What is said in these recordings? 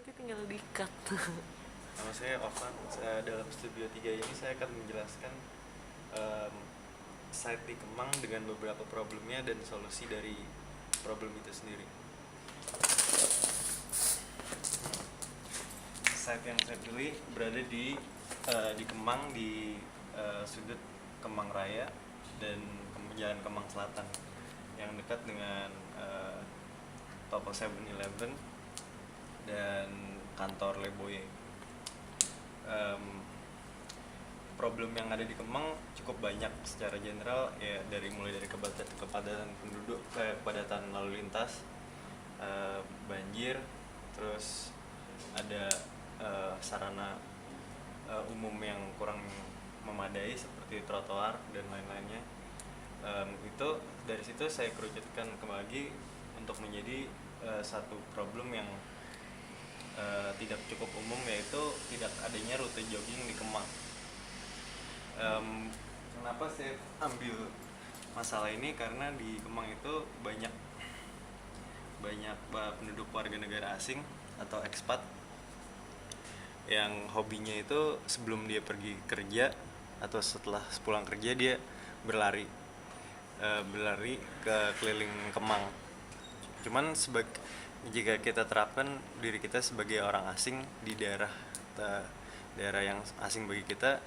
nanti tinggal di-cut. Nama saya Ovan. Dalam Studio 3 ini saya akan menjelaskan em, site di Kemang dengan beberapa problemnya dan solusi dari problem itu sendiri. Site yang saya pilih berada di Kemang, di sudut Kemang Raya dan Jalan Kemang Selatan yang dekat dengan toko 7-Eleven dan kantor Leboye. Problem yang ada di Kemang cukup banyak secara general, ya, mulai dari kepadatan penduduk, kepadatan lalu lintas, banjir, terus ada sarana umum yang kurang memadai seperti trotoar dan lain-lainnya. Itu dari situ saya kerucutkan kembali untuk menjadi satu problem yang tidak cukup umum, yaitu tidak adanya rute jogging di Kemang. Kenapa saya ambil masalah ini? Karena di Kemang itu banyak penduduk warga negara asing atau ekspat yang hobinya itu sebelum dia pergi kerja atau setelah pulang kerja dia berlari ke keliling Kemang. Cuman jika kita terapkan diri kita sebagai orang asing di daerah yang asing bagi kita,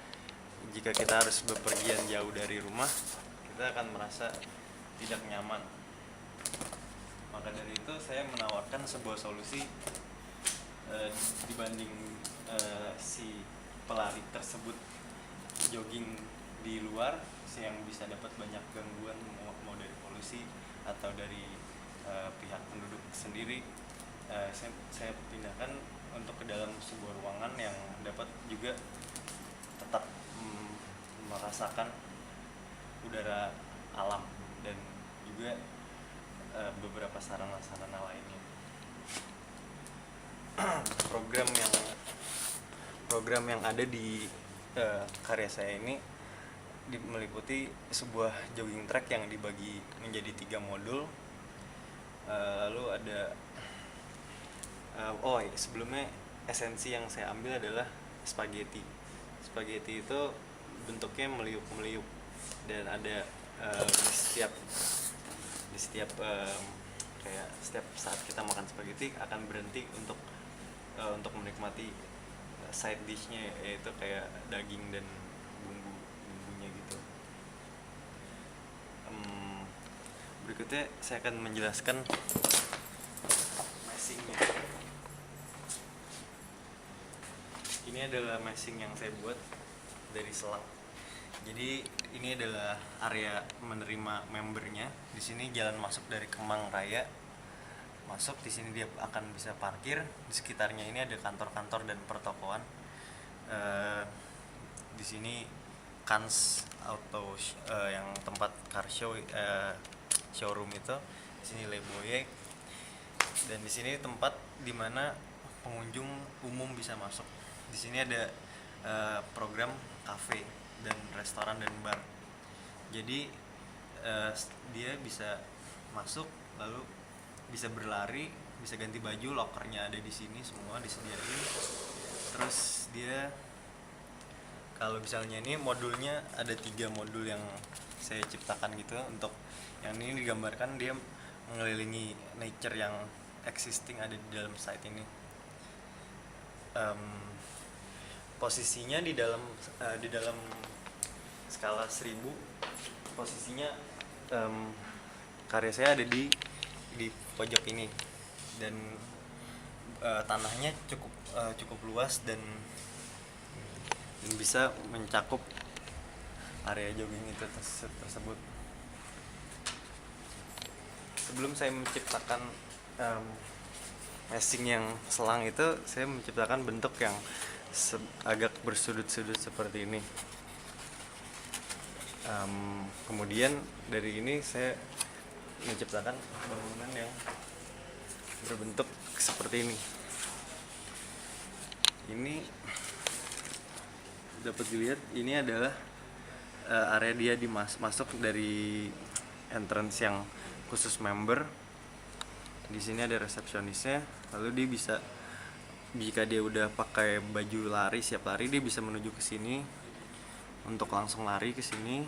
jika kita harus bepergian jauh dari rumah, kita akan merasa tidak nyaman. Maka dari itu saya menawarkan sebuah solusi dibanding si pelari tersebut jogging di luar yang bisa dapat banyak gangguan, mau dari polusi atau dari pihak penduduk sendiri. Saya pindahkan untuk ke dalam sebuah ruangan yang dapat juga tetap merasakan udara alam dan juga beberapa sarana-sarana lainnya. Program yang ada di karya saya ini meliputi sebuah jogging track yang dibagi menjadi 3 modul. Lalu ada sebelumnya esensi yang saya ambil adalah spaghetti. Spaghetti itu bentuknya meliuk-meliuk dan ada di setiap kayak setiap saat kita makan spaghetti akan berhenti untuk menikmati side dishnya, yaitu kayak daging dan bumbunya gitu. Berikutnya saya akan menjelaskan meshingnya. Ini adalah meshing yang saya buat dari selang. Jadi ini adalah area menerima membernya. Di sini jalan masuk dari Kemang Raya. Masuk di sini dia akan bisa parkir. Di sekitarnya ini ada kantor-kantor dan pertokoan. Di sini Kans Auto yang tempat car show showroom itu. Di sini Leboye. Dan di sini tempat di mana pengunjung umum bisa masuk. Di sini ada program cafe dan restoran dan bar. Jadi dia bisa masuk lalu bisa berlari, bisa ganti baju, lokernya ada di sini semua disediain. Terus dia kalau misalnya ini modulnya ada 3 modul yang saya ciptakan gitu. Untuk yang ini digambarkan dia mengelilingi nature yang existing ada di dalam site ini. Posisinya di dalam skala 1000, posisinya karya saya ada di pojok ini, dan tanahnya cukup luas dan bisa mencakup area jogging itu tersebut. Sebelum saya menciptakan meshing yang selang itu, saya menciptakan bentuk yang agak bersudut-sudut seperti ini. Kemudian dari ini saya menciptakan bangunan yang berbentuk seperti ini. Ini dapat dilihat, ini adalah area dia masuk dari entrance yang khusus member. Di sini ada resepsionisnya, lalu dia bisa jika dia udah pakai baju lari, siap lari, dia bisa menuju ke sini untuk langsung lari ke sini.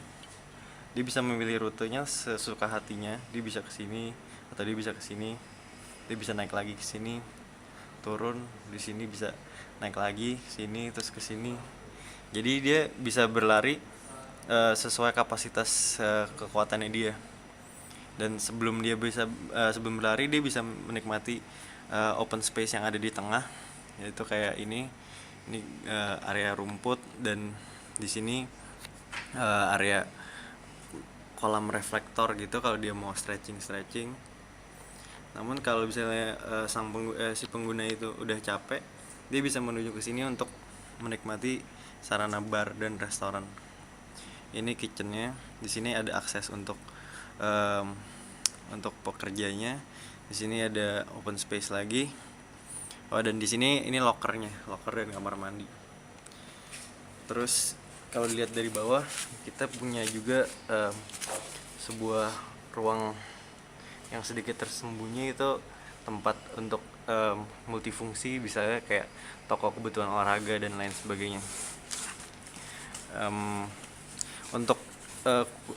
Dia bisa memilih rutenya sesuka hatinya. Dia bisa ke sini atau dia bisa ke sini. Dia bisa naik lagi ke sini, turun di sini, bisa naik lagi ke sini terus ke sini. Jadi dia bisa berlari sesuai kapasitas kekuatannya dia. Dan sebelum sebelum berlari, dia bisa menikmati open space yang ada di tengah, yaitu kayak ini area rumput, dan di sini area kolam reflektor gitu kalau dia mau stretching. Namun kalau misalnya si pengguna itu udah capek, dia bisa menuju ke sini untuk menikmati sarana bar dan restoran. Ini kitchennya. Di sini ada akses untuk pekerjanya. Di sini ada open space lagi. Dan di sini ini locker dan kamar mandi. Terus kalau dilihat dari bawah, kita punya juga sebuah ruang yang sedikit tersembunyi, itu tempat untuk multifungsi, misalnya kayak toko kebutuhan olahraga dan lain sebagainya. Untuk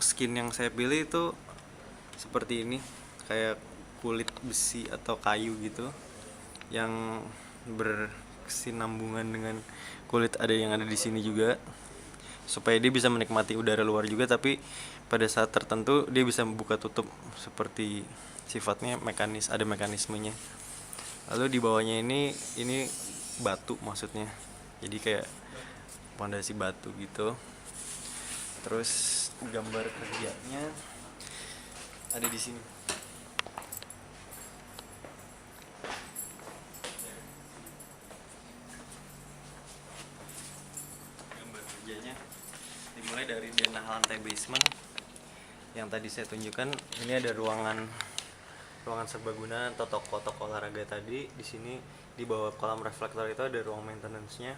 skin yang saya pilih itu seperti ini, kayak kulit besi atau kayu gitu, yang berkesinambungan dengan kulit yang ada di sini juga, supaya dia bisa menikmati udara luar juga, tapi pada saat tertentu dia bisa membuka tutup seperti sifatnya ada mekanismenya. Lalu di bawahnya ini batu, maksudnya jadi kayak pondasi batu gitu. Terus gambar kerjanya ada di sini. Gambar kerjanya dimulai dari denah lantai basement yang tadi saya tunjukkan. Ini ada ruangan serbaguna atau toko olahraga tadi. Di sini di bawah kolam reflektor itu ada ruang maintenance-nya,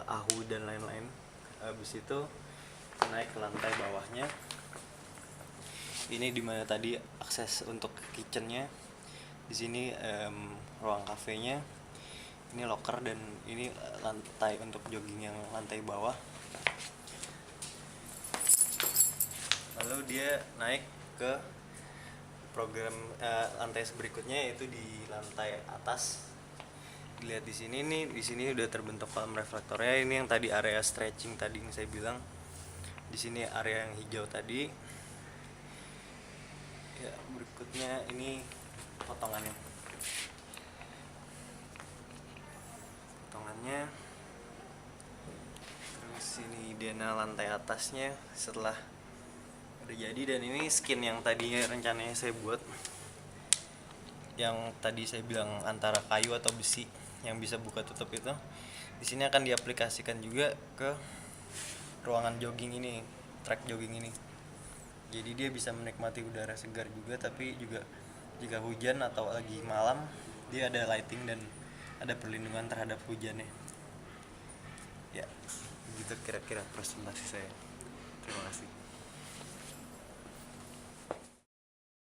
AHU dan lain-lain. Habis itu naik ke lantai bawahnya. Ini dimana tadi akses untuk kitchennya. Di sini ruang kafenya. Ini locker, dan ini lantai untuk jogging yang lantai bawah. Lalu dia naik ke program lantai berikutnya, yaitu di lantai atas. Dilihat di sini nih, di sini udah terbentuk kolam reflektornya. Ini yang tadi area stretching tadi yang saya bilang. Di sini area yang hijau tadi. Ya, berikutnya ini potongannya. Terus ini denah lantai atasnya setelah udah jadi. Dan ini skin yang tadinya rencananya saya buat, yang tadi saya bilang antara kayu atau besi yang bisa buka tutup itu. Di sini akan diaplikasikan juga ke ruangan jogging ini, track jogging ini. Jadi dia bisa menikmati udara segar juga, tapi juga jika hujan atau lagi malam, dia ada lighting dan ada perlindungan terhadap hujannya. Ya, begitu kira-kira presentasi saya. Terima kasih.